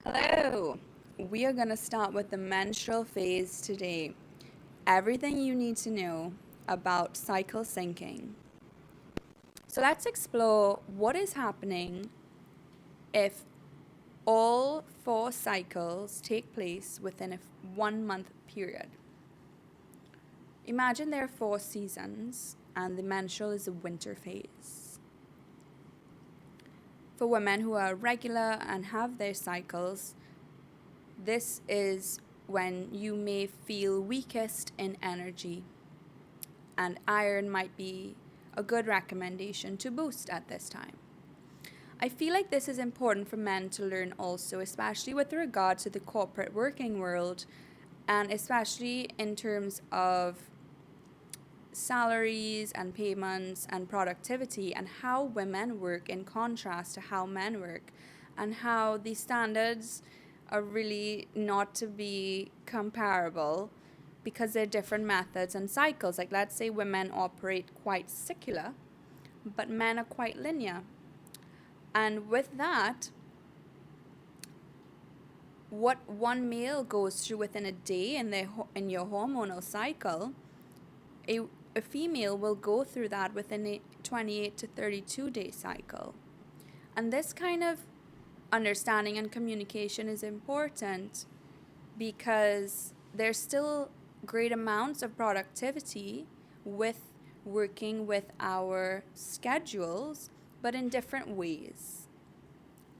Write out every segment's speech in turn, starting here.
Hello! We are going to start with the menstrual phase today. Everything you need to know about cycle syncing. So let's explore what is happening if all 4 cycles take place within a 1 month period. Imagine there are 4 seasons and the menstrual is a winter phase. For women who are regular and have their cycles, this is when you may feel weakest in energy, and iron might be a good recommendation to boost at this time. I feel like this is important for men to learn also, especially with regard to the corporate working world, and especially in terms of salaries and payments and productivity, and how women work in contrast to how men work, and how the standards are really not to be comparable because they're different methods and cycles. Like, let's say women operate quite secular, but men are quite linear. And with that, what one male goes through within a day in your hormonal cycle, a female will go through that within a 28 to 32 day cycle. And this kind of understanding and communication is important because there's still great amounts of productivity with working with our schedules, but in different ways.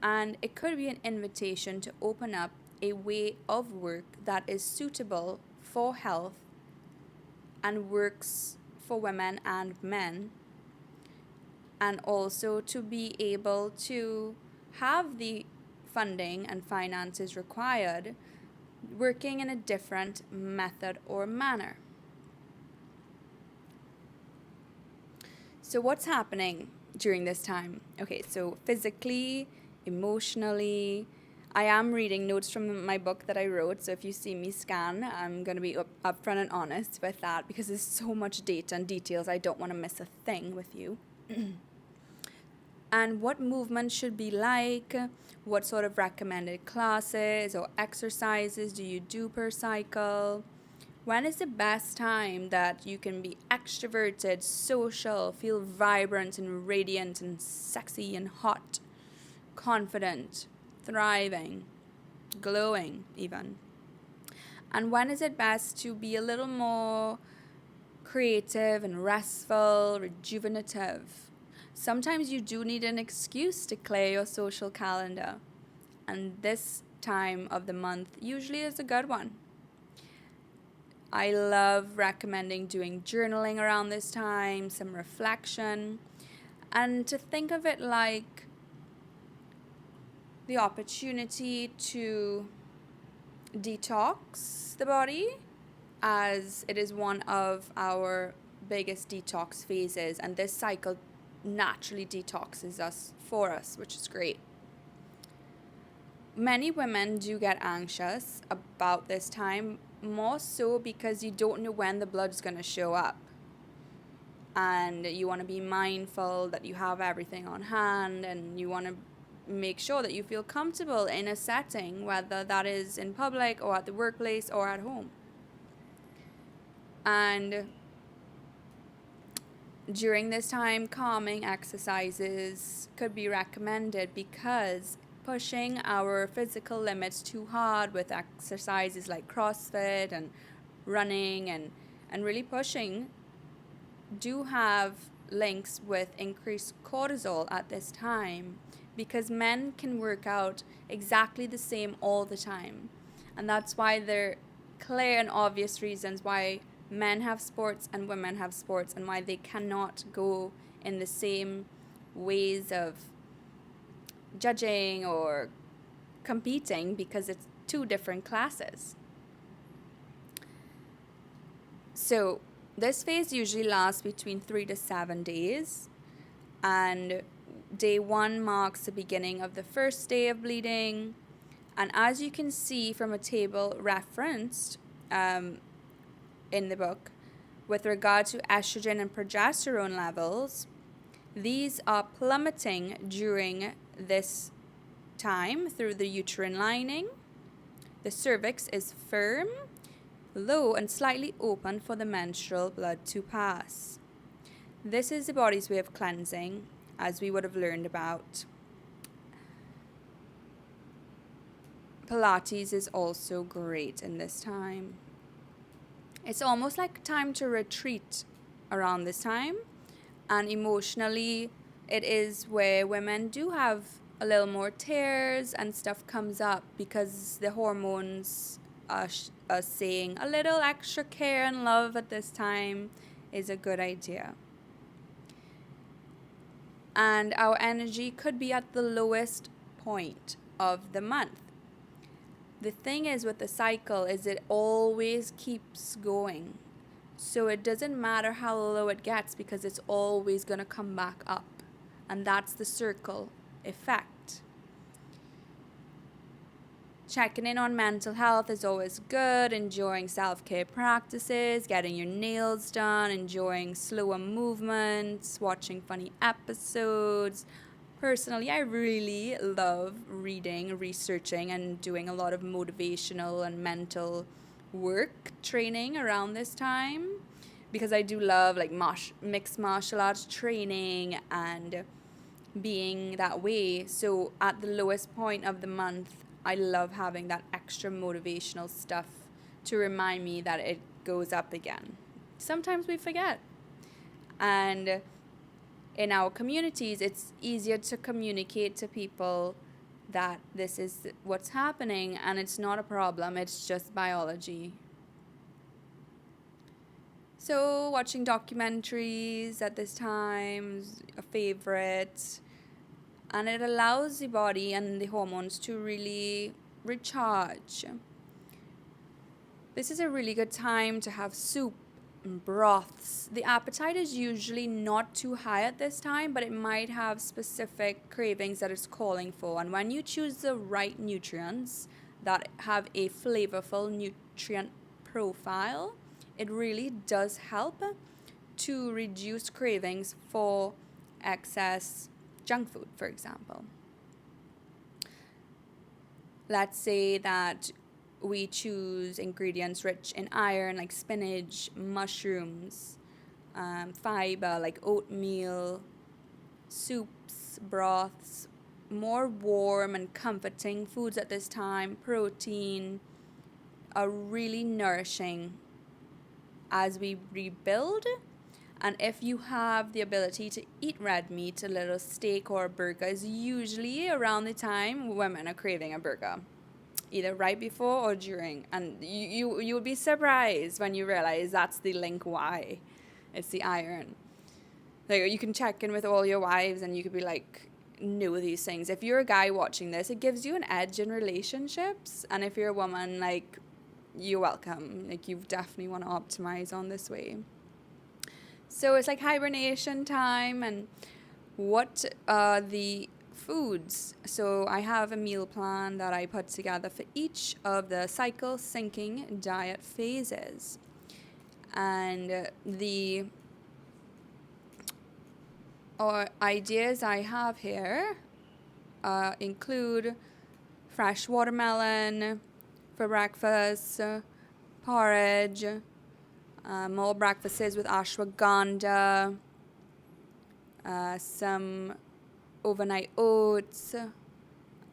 And it could be an invitation to open up a way of work that is suitable for health and works for women and men, and also to be able to have the funding and finances required working in a different method or manner. So what's happening during this time? Okay, so physically, emotionally, I am reading notes from my book that I wrote, so if you see me scan, I'm going to be upfront and honest with that because there's so much data and details. I don't want to miss a thing with you. And what movement should be like, what sort of recommended classes or exercises do you do per cycle, when is the best time that you can be extroverted, social, feel vibrant and radiant and sexy and hot, confident, thriving, glowing even, and when is it best to be a little more creative and restful, rejuvenative. Sometimes you do need an excuse to clear your social calendar, and this time of the month usually is a good one. I love recommending doing journaling around this time, some reflection, and to think of it like the opportunity to detox the body, as it is one of our biggest detox phases, and this cycle naturally detoxes us for us, which is great. Many women do get anxious about this time, more so because you don't know when the blood's going to show up, and you want to be mindful that you have everything on hand, and you want to make sure that you feel comfortable in a setting, whether that is in public or at the workplace or at home. And during this time, calming exercises could be recommended because pushing our physical limits too hard with exercises like CrossFit and running and really pushing do have links with increased cortisol at this time, because men can work out exactly the same all the time. And that's why there are clear and obvious reasons why men have sports and women have sports, and why they cannot go in the same ways of judging or competing, because it's 2 different classes. So this phase usually lasts between 3 to 7 days, and day 1 marks the beginning of the first day of bleeding. And as you can see from a table referenced in the book, with regard to estrogen and progesterone levels, these are plummeting during this time through the uterine lining. The cervix is firm, low, and slightly open for the menstrual blood to pass. This is the body's way of cleansing, as we would have learned about. Pilates is also great in this time. It's almost like time to retreat around this time, and emotionally it is where women do have a little more tears and stuff comes up because the hormones are saying a little extra care and love at this time is a good idea. And our energy could be at the lowest point of the month. The thing is with the cycle is it always keeps going. So it doesn't matter how low it gets because it's always going to come back up. And that's the circle effect. Checking in on mental health is always good, enjoying self-care practices, getting your nails done, enjoying slower movements, watching funny episodes. Personally, I really love reading, researching, and doing a lot of motivational and mental work training around this time because I do love like mixed martial arts training and being that way. So at the lowest point of the month, I love having that extra motivational stuff to remind me that it goes up again. Sometimes we forget. And in our communities, it's easier to communicate to people that this is what's happening and it's not a problem, it's just biology. So watching documentaries at this time is a favorite. And it allows the body and the hormones to really recharge. This is a really good time to have soup and broths. The appetite is usually not too high at this time, but it might have specific cravings that it's calling for. And when you choose the right nutrients that have a flavorful nutrient profile, it really does help to reduce cravings for excess junk food, for example. Let's say that we choose ingredients rich in iron like spinach, mushrooms, fiber like oatmeal, soups, broths, more warm and comforting foods at this time, protein, are really nourishing as we rebuild. And if you have the ability to eat red meat, a little steak or a burger is usually around the time women are craving a burger, either right before or during. And you'll be surprised when you realize that's the link why. It's the iron. Like, you can check in with all your wives and you could be like, know these things. If you're a guy watching this, it gives you an edge in relationships. And if you're a woman, like, you're welcome. Like, you definitely want to optimize on this way. So it's like hibernation time. And what are the foods? So I have a meal plan that I put together for each of the cycle syncing diet phases. And the ideas I have here include fresh watermelon for breakfast, porridge, more breakfasts with ashwagandha, some overnight oats,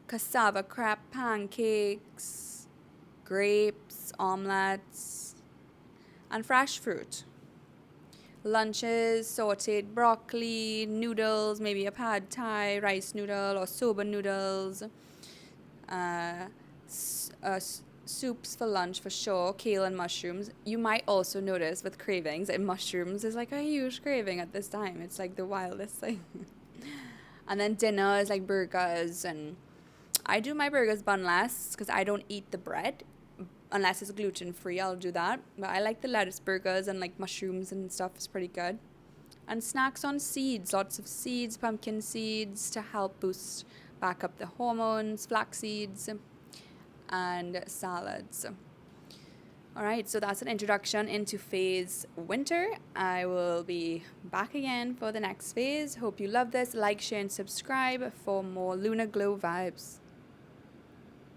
cassava crepe pancakes, grapes, omelets, and fresh fruit. Lunches, sauteed broccoli, noodles, maybe a pad thai, rice noodle or soba noodles, soups for lunch for sure, kale and mushrooms. You might also notice with cravings that mushrooms is like a huge craving at this time. It's like the wildest thing. And then dinner is like burgers, and I do my burgers bunless because I don't eat the bread. Unless it's gluten-free, I'll do that. But I like the lettuce burgers and like mushrooms and stuff is pretty good. And snacks on seeds, lots of seeds, pumpkin seeds to help boost back up the hormones, flax seeds, and salads. All right, so that's an introduction into phase winter. I will be back again for the next phase. Hope you love this. Like, share, and subscribe for more lunar glow vibes.